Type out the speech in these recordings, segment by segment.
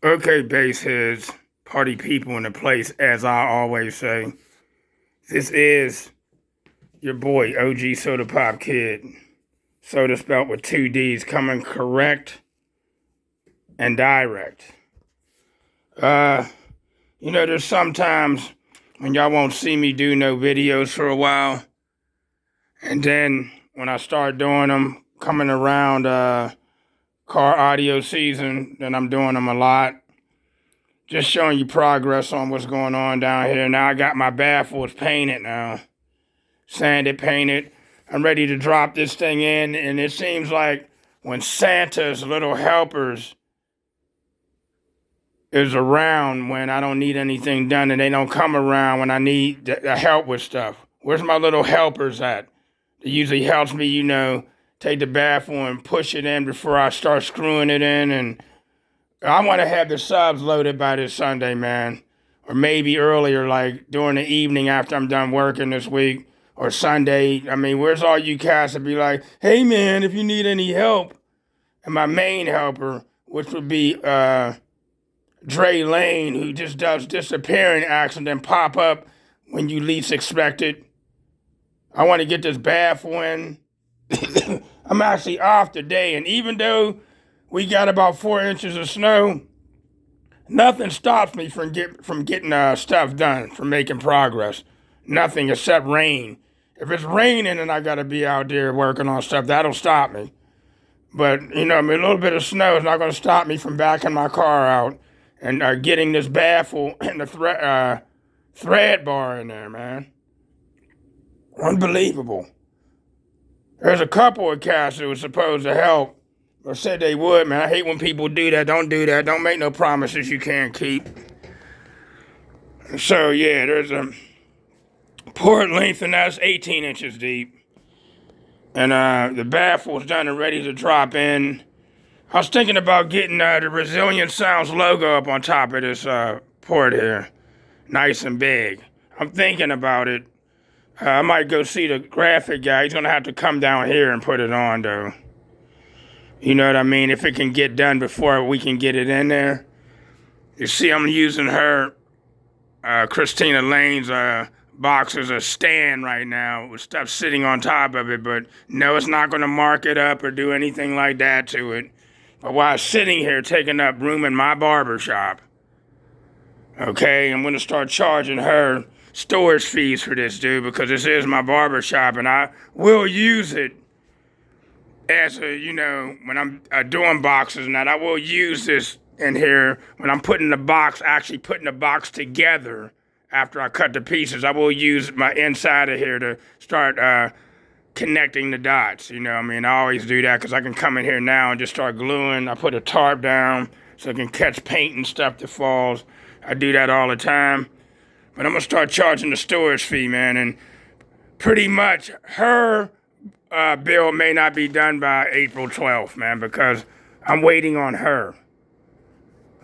Okay, bass heads, party people in the place, as I always say. This is your boy, OG Soda Pop Kid. Soda spelt with two D's, coming correct and direct. Uh, there's sometimes when y'all won't see me do no videos for a while. And then when I start doing them, coming around car audio season, then I'm doing them a lot. Just showing you progress on what's going on down here. Now I got my baffles painted now. Sanded, painted. I'm ready to drop this thing in, and it seems like when Santa's little helpers is around when I don't need anything done, and they don't come around when I need the help with stuff. Where's my little helpers at? It usually helps me, take the baffle and push it in before I start screwing it in, and I want to have the subs loaded by this Sunday, man. Or maybe earlier, like during the evening after I'm done working this week. Or Sunday. I mean, where's all you cats to be like, hey, man, if you need any help. And my main helper, which would be Dre Lane, who just does disappearing acts and then pop up when you least expect it. I want to get this baffle in. I'm actually off today, and even though we got about 4 inches of snow, nothing stops me from getting stuff done, from making progress. Nothing except rain. If it's raining and I gotta be out there working on stuff, that'll stop me. But, a little bit of snow is not gonna stop me from backing my car out and getting this baffle and the thread bar in there, man. Unbelievable. There's a couple of cats that were supposed to help or said they would, man. I hate when people do that. Don't do that. Don't make no promises you can't keep. So, yeah, there's a port length, and that's 18 inches deep. And the baffle's done and ready to drop in. I was thinking about getting the Resilient Sounds logo up on top of this port here. Nice and big. I'm thinking about it. I might go see the graphic guy. He's going to have to come down here and put it on, though. You know what I mean? If it can get done before we can get it in there. You see, I'm using her, Christina Lane's box as a stand right now with stuff sitting on top of it. But no, it's not going to mark it up or do anything like that to it. But while it's sitting here taking up room in my barber shop, okay, I'm going to start charging her storage fees for this, dude, because this is my barber shop, and I will use it as when I'm doing boxes and that. I will use this in here when I'm actually putting the box together after I cut the pieces. I will use my inside of here to start connecting the dots, I always do that because I can come in here now and just start gluing. I put a tarp down so I can catch paint and stuff that falls. I do that all the time. But I'm going to start charging the storage fee, man, and pretty much her bill may not be done by April 12th, man, because I'm waiting on her.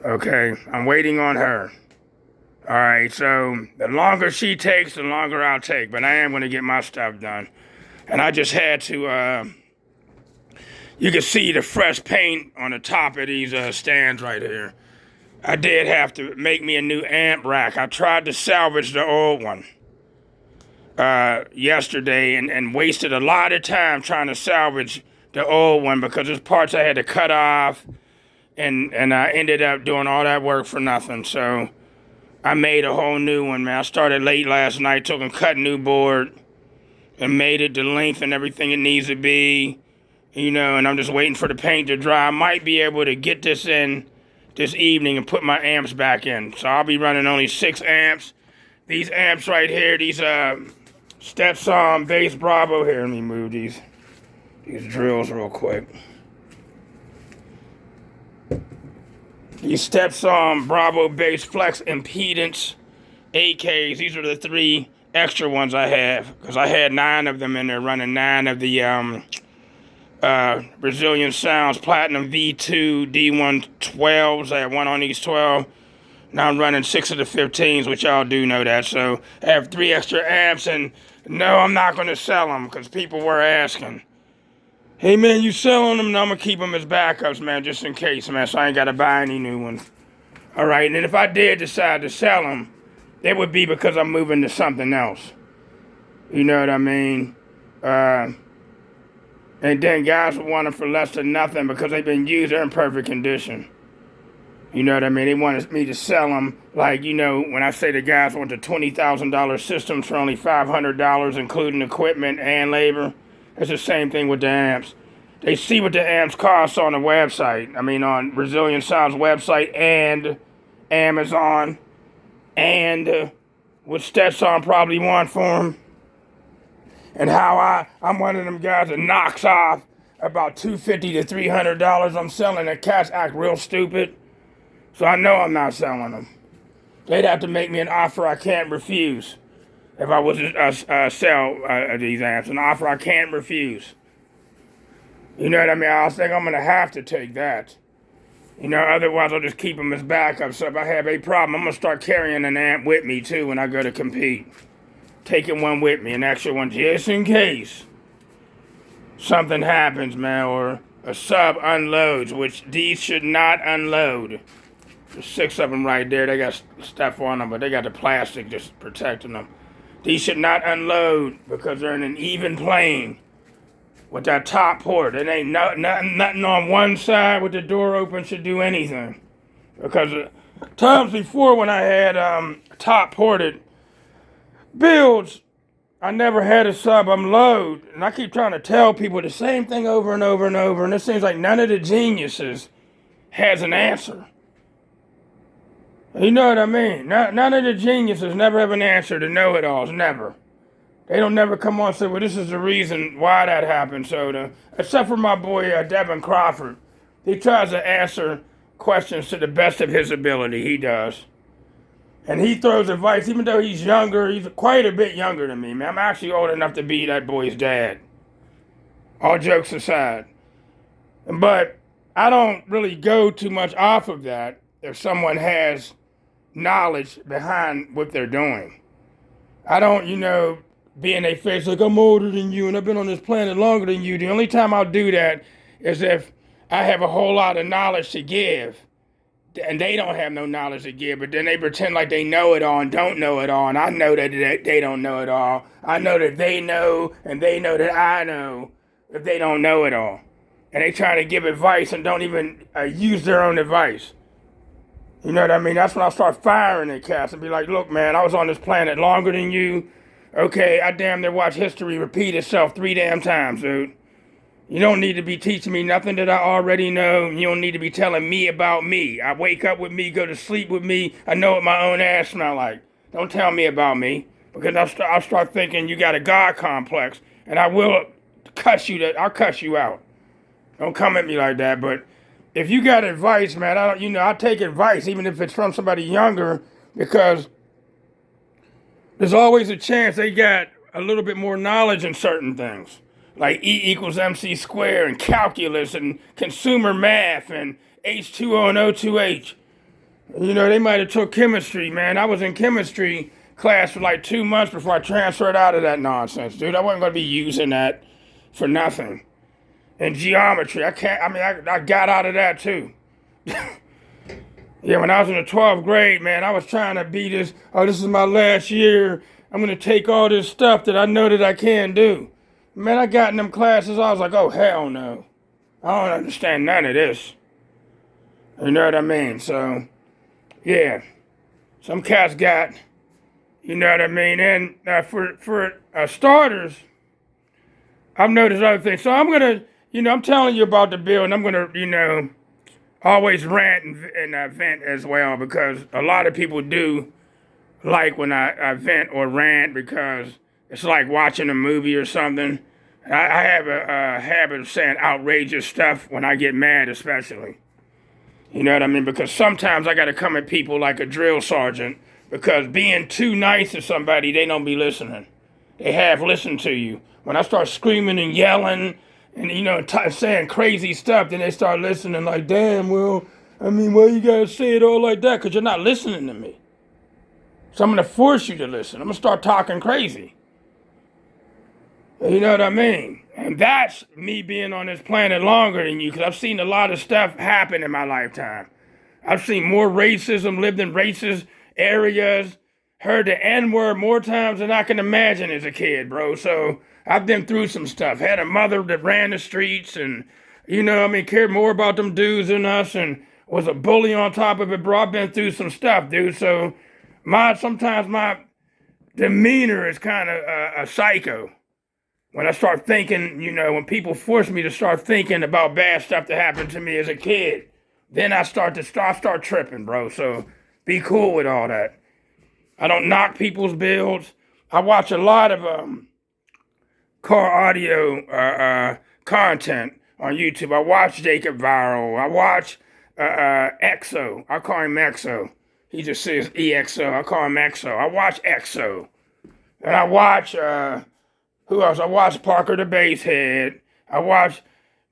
Okay, I'm waiting on her. All right, so the longer she takes, the longer I'll take, but I am going to get my stuff done. And I just had to, you can see the fresh paint on the top of these stands right here. I did have to make me a new amp rack. I tried to salvage the old one yesterday and wasted a lot of time trying to salvage the old one because there's parts I had to cut off, and I ended up doing all that work for nothing. So I made a whole new one, man. I started late last night, took and cut a new board and made it the length and everything it needs to be, and I'm just waiting for the paint to dry. I might be able to get this in this evening and put my amps back in. So I'll be running only 6 amps. These amps right here, these Stetson Bass Bravo. Here, let me move these drills real quick. These Stetson Bravo Bass Flex Impedance AKs. These are the 3 extra ones I have because I had 9 of them in there, running 9 of the Resilient Sounds Platinum V2 D112s. I had 1 on these 12. Now I'm running 6 of the 15s, which y'all do know that. So I have 3 extra amps, and no, I'm not going to sell them because people were asking. Hey, man, you selling them? No, I'm going to keep them as backups, man, just in case, man, so I ain't got to buy any new ones. All right, and if I did decide to sell them, it would be because I'm moving to something else. You know what I mean? And then guys would want them for less than nothing because they've been used. They're in perfect condition. You know what I mean? They wanted me to sell them. Like, you know, when I say the guys want the $20,000 systems for only $500, including equipment and labor, it's the same thing with the amps. They see what the amps cost on the website. I mean, on Resilient Sounds website and Amazon, and what Stetson probably want for them. And how I'm one of them guys that knocks off about $250 to $300. I'm selling the cats act real stupid. So I know I'm not selling them. They'd have to make me an offer I can't refuse if I was to sell these amps. An offer I can't refuse. You know what I mean? I think I'm going to have to take that. You know, otherwise I'll just keep them as backup. So if I have a problem, I'm going to start carrying an amp with me too when I go to compete. Taking one with me, an extra one, just in case something happens, man, or a sub unloads, which these should not unload. There's 6 of them right there. They got stuff on them, but they got the plastic just protecting them. These should not unload because they're in an even plane with that top port. It ain't nothing on one side with the door open should do anything. Because times before when I had top ported builds, I never had a sub unload, and I keep trying to tell people the same thing over and over and over, and it seems like none of the geniuses has an answer. You know what I mean? None of the geniuses never have an answer to know-it-alls, never. They don't never come on and say, well, this is the reason why that happened. So, except for my boy Devin Crawford, he tries to answer questions to the best of his ability. He does. And he throws advice, even though he's younger. He's quite a bit younger than me, man. I'm actually old enough to be that boy's dad. All jokes aside. But I don't really go too much off of that if someone has knowledge behind what they're doing. I don't, be in their face like, I'm older than you and I've been on this planet longer than you. The only time I'll do that is if I have a whole lot of knowledge to give. And they don't have no knowledge to give, but then they pretend like they know it all and don't know it all. And I know that they don't know it all. I know that they know, and they know that I know that they don't know it all. And they try to give advice and don't even use their own advice. You know what I mean? That's when I start firing at cats and be like, look, man, I was on this planet longer than you. Okay, I damn near watch history repeat itself 3 damn times, dude. You don't need to be teaching me nothing that I already know. You don't need to be telling me about me. I wake up with me, go to sleep with me. I know what my own ass smell like. Don't tell me about me, because I'll start thinking you got a God complex, and I will I'll cuss you out. Don't come at me like that. But if you got advice, man, I'll take advice, even if it's from somebody younger, because there's always a chance they got a little bit more knowledge in certain things. Like E equals MC squared and calculus and consumer math and H2O and O2H. They might have took chemistry, man. I was in chemistry class for like 2 months before I transferred out of that nonsense, dude. I wasn't going to be using that for nothing. And geometry, I got out of that too. Yeah, when I was in the 12th grade, man, I was trying to be this is my last year. I'm going to take all this stuff that I know that I can do. Man, I got in them classes, I was like, oh, hell no. I don't understand none of this. You know what I mean? So, yeah. Some cats got, you know what I mean? And for starters, I've noticed other things. So I'm going to, I'm telling you about the bill, and I'm going to, always rant and vent as well, because a lot of people do like when I vent or rant, because it's like watching a movie or something. I have a habit of saying outrageous stuff when I get mad, especially. You know what I mean? Because sometimes I got to come at people like a drill sergeant, because being too nice to somebody, they don't be listening. They have listened to you. When I start screaming and yelling and, saying crazy stuff, then they start listening like, damn, well, why you got to say it all like that? Because you're not listening to me. So I'm going to force you to listen. I'm going to start talking crazy. You know what I mean? And that's me being on this planet longer than you, because I've seen a lot of stuff happen in my lifetime. I've seen more racism, lived in racist areas, heard the N-word more times than I can imagine as a kid, bro. So I've been through some stuff. Had a mother that ran the streets and, cared more about them dudes than us and was a bully on top of it, bro. I've been through some stuff, dude. So sometimes my demeanor is kind of a psycho. When I start thinking, when people force me to start thinking about bad stuff that happened to me as a kid, then I start tripping, bro. So be cool with all that. I don't knock people's builds. I watch a lot of car audio content on YouTube. I watch Jacob Viral. I watch EXO. I call him EXO. He just says EXO. I call him EXO. I watch EXO. And I watch, who else? I watch Parker the Basshead. I watch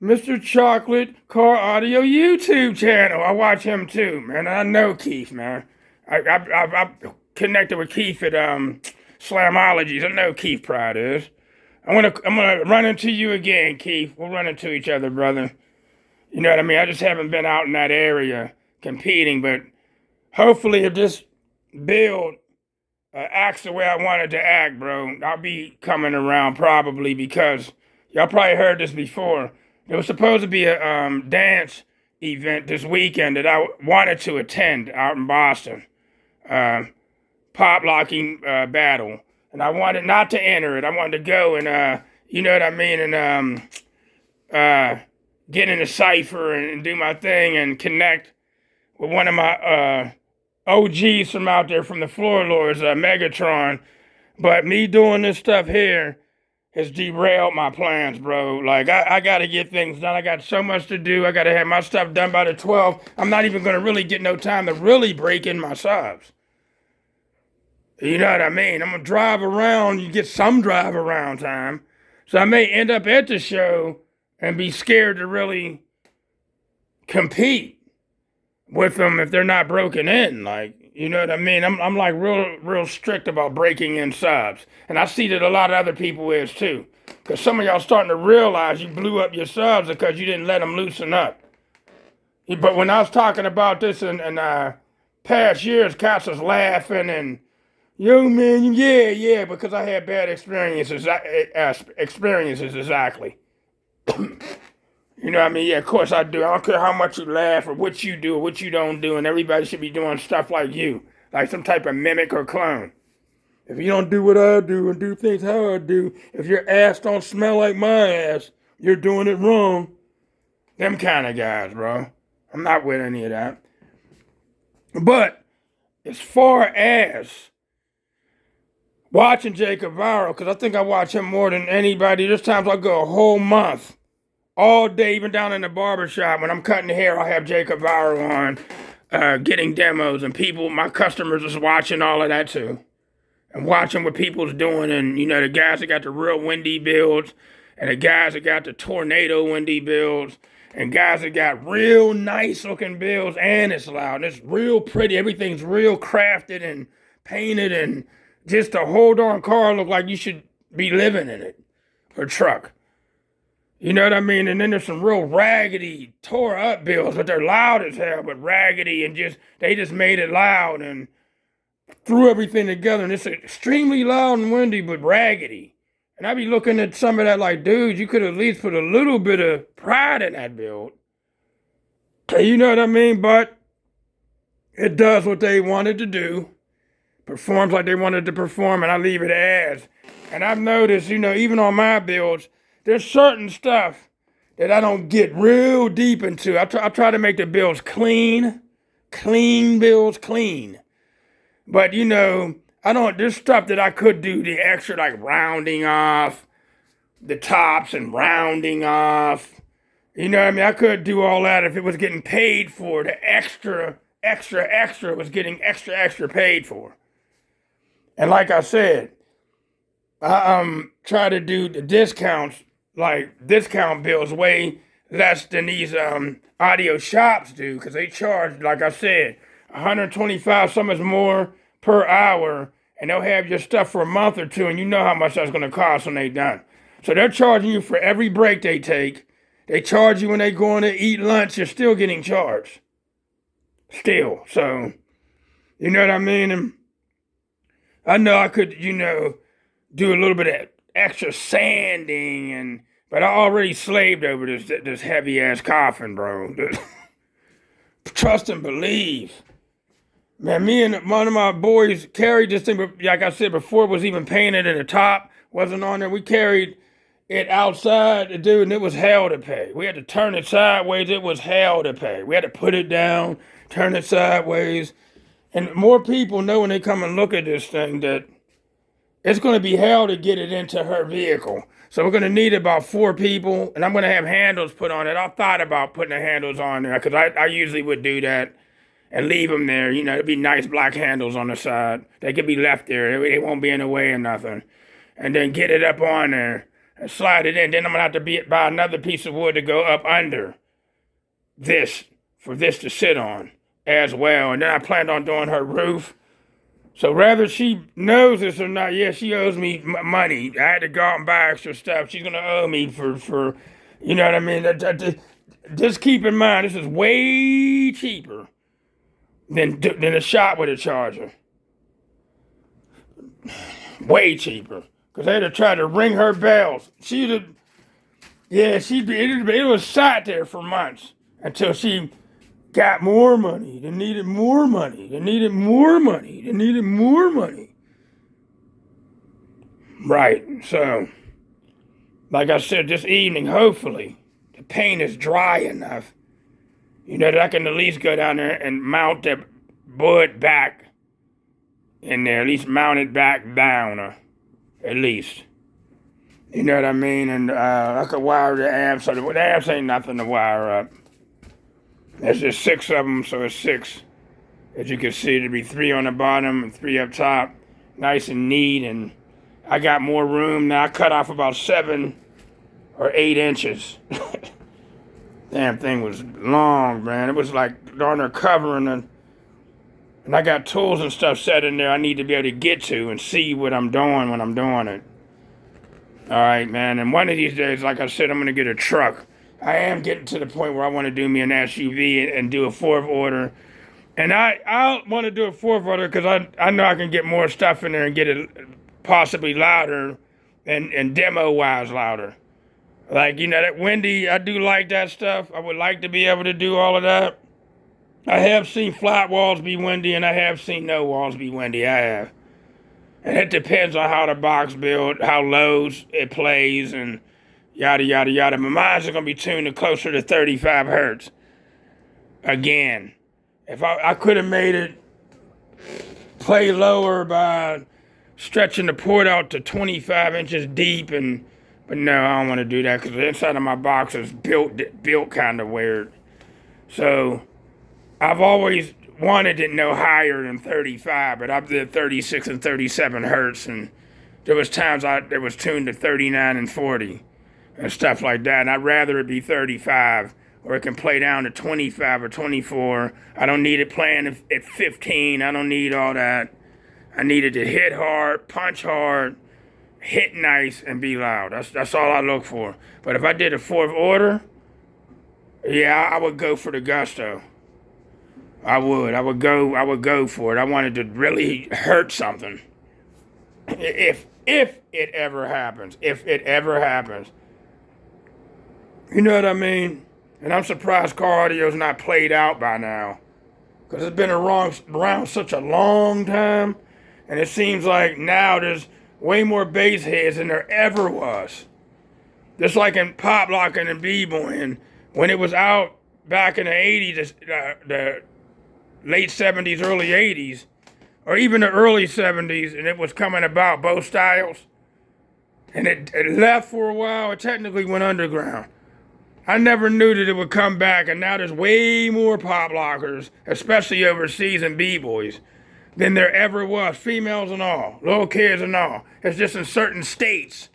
Mr. Chocolate Car Audio YouTube channel. I watch him too, man. I know Keith, man. I connected with Keith at Slamologies. I know Keith Pride is. I'm gonna run into you again, Keith. We'll run into each other, brother. You know what I mean? I just haven't been out in that area competing, but hopefully if this build acts the way I wanted to act, bro, I'll be coming around probably because y'all probably heard this before. There was supposed to be a dance event this weekend that I wanted to attend out in Boston. Pop locking battle. And I wanted not to enter it. I wanted to go and, you know what I mean, and get in a cipher and do my thing and connect with one of my OGs from out there from the Floor Lords, Megatron. But me doing this stuff here has derailed my plans, bro. Like, I got to get things done. I got so much to do. I got to have my stuff done by the 12th. I'm not even going to really get no time to really break in my subs. You know what I mean? I'm going to drive around. You get some drive around time. So I may end up at the show and be scared to really compete with them if they're not broken in. Like, you know what I mean? I'm like real strict about breaking in subs. And I see that a lot of other people is too. Because some of y'all starting to realize you blew up your subs because you didn't let them loosen up. But when I was talking about this in past years, cats was laughing and, yo, man, yeah, because I had bad experiences, exactly. You know what I mean? Yeah, of course I do. I don't care how much you laugh or what you do or what you don't do, and everybody should be doing stuff like you, like some type of mimic or clone. If you don't do what I do and do things how I do, if your ass don't smell like my ass, you're doing it wrong. Them kind of guys, bro. I'm not with any of that. But as far as watching Jacob Viral, because I think I watch him more than anybody. There's times I go a whole month, all day, even down in the barbershop. When I'm cutting the hair, I have Jacob Viral on, getting demos, and people, my customers is watching all of that too. And watching what people's doing, and the guys that got the real windy builds, and the guys that got the tornado windy builds, and guys that got real nice looking builds, and it's loud, and it's real pretty. Everything's real crafted and painted, and just a whole darn car look like you should be living in it, or truck. You know what I mean? And then there's some real raggedy, tore up builds, but they're loud as hell, but raggedy, and they just made it loud and threw everything together, and it's extremely loud and windy, but raggedy. And I be looking at some of that like, dude, you could at least put a little bit of pride in that build. You know what I mean? But it does what they wanted to do. Performs like they wanted to perform, and I leave it as. And I've noticed, even on my builds, there's certain stuff that I don't get real deep into. I try to make the builds clean builds clean. But, there's stuff that I could do, the extra, like rounding off the tops and rounding off. You know what I mean? I could do all that if it was getting paid for. The extra was getting extra paid for. And like I said, I try to do the discounts, like discount bills way less than these audio shops do, because they charge, like I said, $125, some is more per hour, and they'll have your stuff for a month or two, and you know how much that's going to cost when they're done. So they're charging you for every break they take. They charge you when they go in to eat lunch, you're still getting charged. still. So, you know what I mean? And I know I could, do a little bit of extra sanding, but I already slaved over this heavy ass coffin, bro. Trust and believe. Man, me and one of my boys carried this thing, like I said before, it was even painted in the top, wasn't on there. We carried it outside, dude, and it was hell to pay. We had to turn it sideways. It was hell to pay. We had to put it down, turn it sideways. And more people know when they come and look at this thing that it's going to be hell to get it into her vehicle. So we're going to need about 4 people, and I'm going to have handles put on it. I thought about putting the handles on there because I usually would do that and leave them there. It'd be nice black handles on the side. They could be left there. They won't be in the way or nothing. And then get it up on there and slide it in. Then I'm going to have to buy another piece of wood to go up under this for this to sit on as well. And then I planned on doing her roof. So whether she knows this or not, yeah, she owes me money. I had to go out and buy extra stuff. She's going to owe me for you know what I mean? Just keep in mind, this is way cheaper than a shop with a charger. Way cheaper. Because they had to try to ring her bells. It was sat there for months until she got more money. They needed more money. They needed more money. They needed more money. Right. So, like I said, this evening, hopefully, the paint is dry enough, that I can at least go down there and mount the wood back in there. At least mount it back down, at least. You know what I mean? And I could wire the amps. So the amps ain't nothing to wire up. There's just 6 of them, so it's 6. As you can see, there'll be 3 on the bottom and 3 up top. Nice and neat, and I got more room now. I cut off about 7 or 8 inches. Damn thing was long, man. It was like darn near covering it. And I got tools and stuff set in there I need to be able to get to and see what I'm doing when I'm doing it. All right, man. And one of these days, like I said, I'm going to get a truck. I am getting to the point where I want to do me an SUV and do a 4th order. And I want to do a 4th order because I know I can get more stuff in there and get it possibly louder and demo-wise louder. Like, that windy, I do like that stuff. I would like to be able to do all of that. I have seen flat walls be windy, and I have seen no walls be windy. I have. And it depends on how the box built, how low it plays, and yada, yada, yada. My mine's going to be tuned to closer to 35 hertz. Again, if I could have made it play lower by stretching the port out to 25 inches deep, but no, I don't want to do that because the inside of my box is built kind of weird. So I've always wanted it no higher than 35, but I did 36 and 37 hertz, and there was times it was tuned to 39 and 40 and stuff like that, and I'd rather it be 35, or it can play down to 25 or 24. I don't need it playing at 15. I don't need all that. I need it to hit hard, punch hard, hit nice, and be loud. That's all I look for. But if I did a 4th order, yeah, I would go for the gusto. I would go for it. I wanted to really hurt something. If it ever happens. If it ever happens. You know what I mean? And I'm surprised car audio's not played out by now. Because it's been around such a long time. And it seems like now there's way more bass heads than there ever was. Just like in pop locking and b-boying. When it was out back in the 80s, the late 70s, early 80s, or even the early 70s, and it was coming about, both styles. And it left for a while. It technically went underground. I never knew that it would come back, and now there's way more pop lockers, especially overseas and b-boys, than there ever was, females and all, little kids and all. It's just in certain states.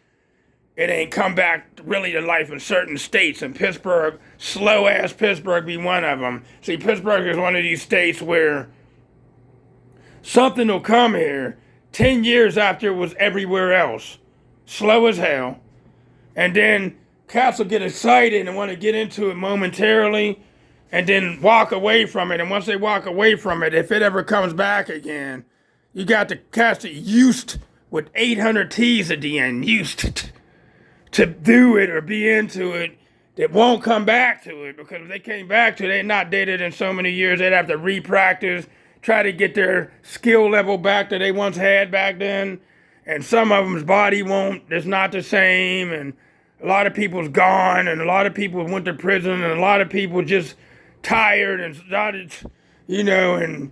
It ain't come back really to life in certain states. And Pittsburgh, slow-ass Pittsburgh be one of them. See, Pittsburgh is one of these states where something will come here 10 years after it was everywhere else. Slow as hell. And then cats will get excited and want to get into it momentarily. and then walk away from it. And once they walk away from it, if it ever comes back again, you got to cast it used with 800 T's at the end, used to do it or be into it, that won't come back to it, because if they came back to it, they're not dated in so many years, they'd have to re-practice, try to get their skill level back that they once had back then. And some of them's body it's not the same, and a lot of people's gone, and a lot of people went to prison, and a lot of people just tired and started, and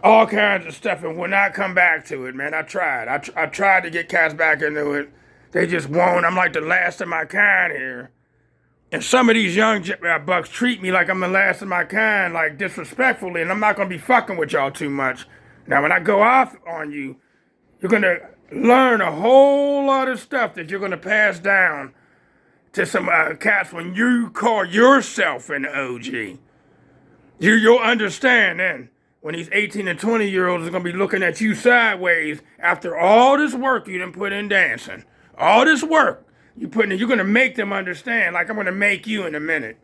all kinds of stuff, and will not come back to it, man. I tried. I tried to get cats back into it. They just won't. I'm like the last of my kind here. And some of these young bucks treat me like I'm the last of my kind, like disrespectfully, and I'm not going to be fucking with y'all too much. Now, when I go off on you, you're going to learn a whole lot of stuff that you're going to pass down to some cats when you call yourself an OG. You'll understand then. When these 18 and 20-year-olds are going to be looking at you sideways after all this work you done put in dancing. All this work you put in, you're going to make them understand, like I'm going to make you in a minute.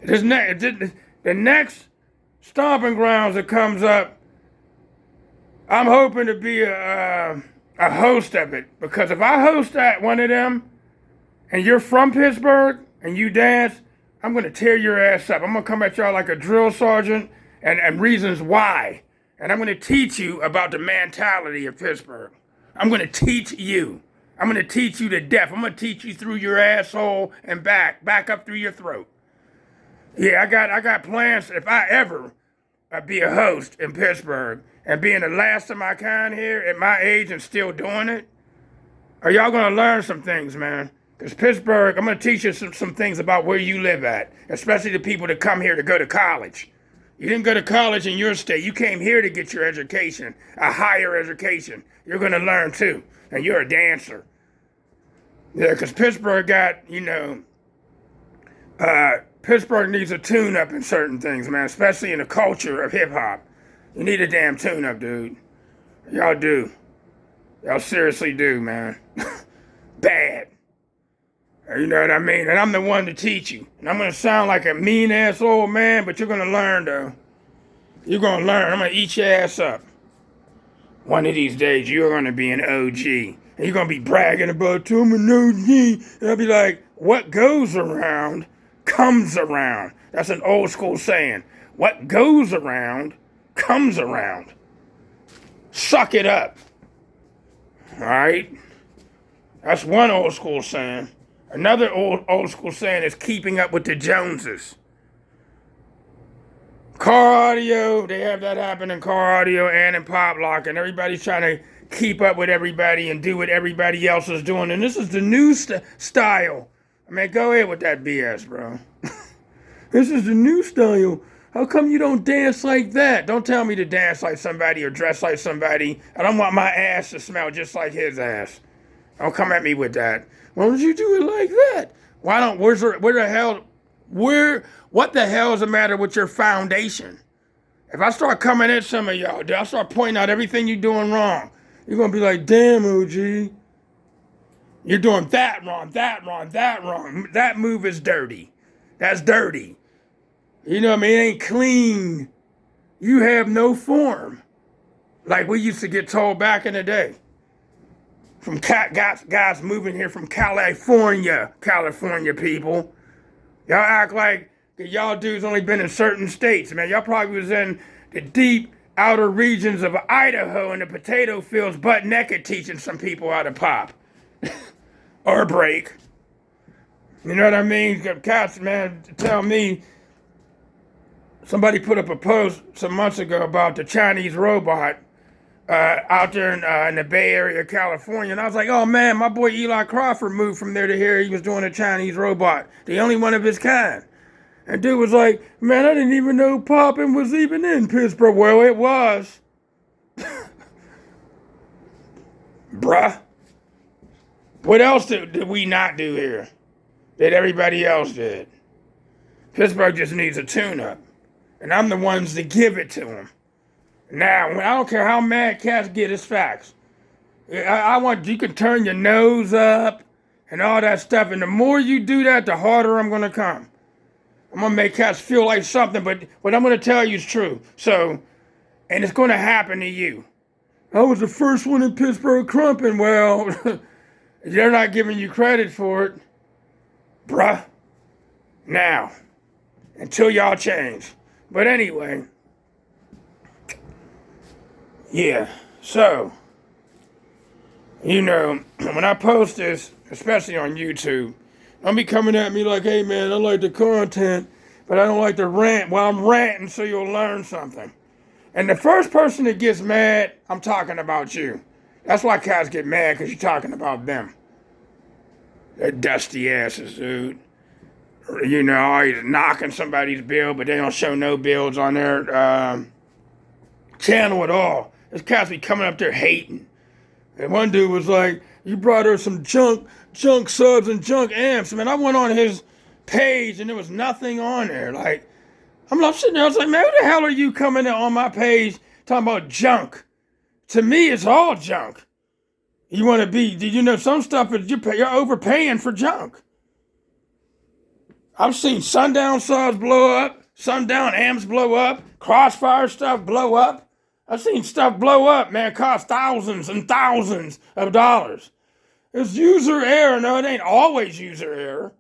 The next stomping grounds that comes up, I'm hoping to be a host of it. Because if I host at one of them, and you're from Pittsburgh, and you dance, I'm going to tear your ass up. I'm going to come at y'all like a drill sergeant, and reasons why. And I'm going to teach you about the mentality of Pittsburgh. I'm going to teach you. I'm going to teach you to death. I'm going to teach you through your asshole and back up through your throat. Yeah, I got plans. If I ever be a host in Pittsburgh and being the last of my kind here at my age and still doing it, are y'all going to learn some things, man? Because Pittsburgh, I'm going to teach you some things about where you live at, especially the people that come here to go to college. You didn't go to college in your state. You came here to get your education, a higher education. You're going to learn too. And you're a dancer. Yeah, because Pittsburgh got, Pittsburgh needs a tune-up in certain things, man, especially in the culture of hip-hop. You need a damn tune-up, dude. Y'all do. Y'all seriously do, man. Bad. You know what I mean? And I'm the one to teach you. And I'm going to sound like a mean-ass old man, but you're going to learn, though. You're going to learn. I'm going to eat your ass up. One of these days, you're going to be an OG. And you're going to be bragging about, I'm an OG. And I'll be like, what goes around comes around. That's an old school saying. What goes around comes around. Suck it up. All right? That's one old school saying. Another old school saying is keeping up with the Joneses. Car audio, they have that happen in car audio and in pop lock, and everybody's trying to keep up with everybody and do what everybody else is doing. And this is the new style. I mean, go ahead with that BS, bro. This is the new style. How come you don't dance like that? Don't tell me to dance like somebody or dress like somebody. I don't want my ass to smell just like his ass. Don't come at me with that. Why don't you do it like that? What the hell is the matter with your foundation? If I start coming at some of y'all, I start pointing out everything you're doing wrong. You're going to be like, damn, OG. You're doing that wrong, that wrong, that wrong. That move is dirty. That's dirty. You know what I mean? It ain't clean. You have no form. Like we used to get told back in the day. From guys moving here from California people. Y'all act like y'all dudes only been in certain states, man. Y'all probably was in the deep outer regions of Idaho in the potato fields butt naked teaching some people how to pop. Or break. You know what I mean? Cats, man, tell me. Somebody put up a post some months ago about the Chinese robot out there in the Bay Area of California. And I was like, oh man, my boy Eli Crawford moved from there to here. He was doing a Chinese robot. The only one of his kind. And dude was like, man, I didn't even know popping was even in Pittsburgh. Well, it was. Bruh. What else did we not do here that everybody else did? Pittsburgh just needs a tune-up. And I'm the ones that give it to them. Now, I don't care how mad cats get, it's facts. I want you can turn your nose up and all that stuff. And the more you do that, the harder I'm going to come. I'm gonna make cats feel like something, but what I'm gonna tell you is true. So, and it's gonna happen to you. I was the first one in Pittsburgh crumping. Well, they're not giving you credit for it, bruh. Now, until y'all change. But anyway, yeah. So, you know, when I post this, especially on YouTube, don't be coming at me like, hey man, I like the content, but I don't like the rant. Well, I'm ranting so you'll learn something. And the first person that gets mad, I'm talking about you. That's why cats get mad, because you're talking about them. They're dusty asses, dude. You know, always knocking somebody's bill, but they don't show no bills on their channel at all. Those cats be coming up there hating. And one dude was like, you brought her some junk subs and junk amps. Man, I went on his page and there was nothing on there. Like, I'm sitting there, I was like, man, who the hell are you coming on my page talking about junk? To me, it's all junk. You want to be, you know, some stuff is you're overpaying for junk. I've seen Sundown subs blow up, Sundown amps blow up, Crossfire stuff blow up. I've seen stuff blow up, man, cost thousands and thousands of dollars. It's user error. No, it ain't always user error.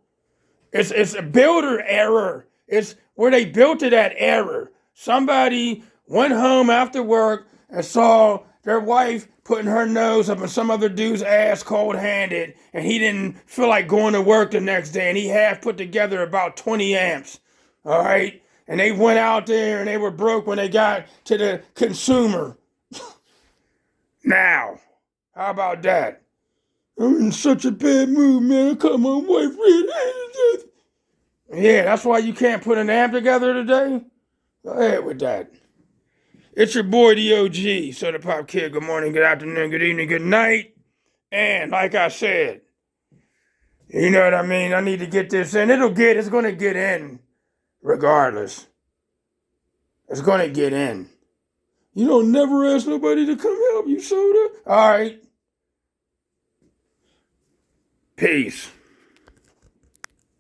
It's a builder error. It's where they built it at error. Somebody went home after work and saw their wife putting her nose up in some other dude's ass cold-handed, and he didn't feel like going to work the next day, and he half put together about 20 amps, all right? And they went out there and they were broke when they got to the consumer. Now, how about that? I'm in such a bad mood, man. I caught my wife red-handed. Yeah, that's why you can't put an amp together today? Go ahead with that. It's your boy, the OG, Soda Pop Kid. Good morning, good afternoon, good evening, good night. And like I said, you know what I mean? I need to get this in. It's going to get in regardless. It's going to get in. You don't never ask nobody to come help you, Soda? All right. Peace.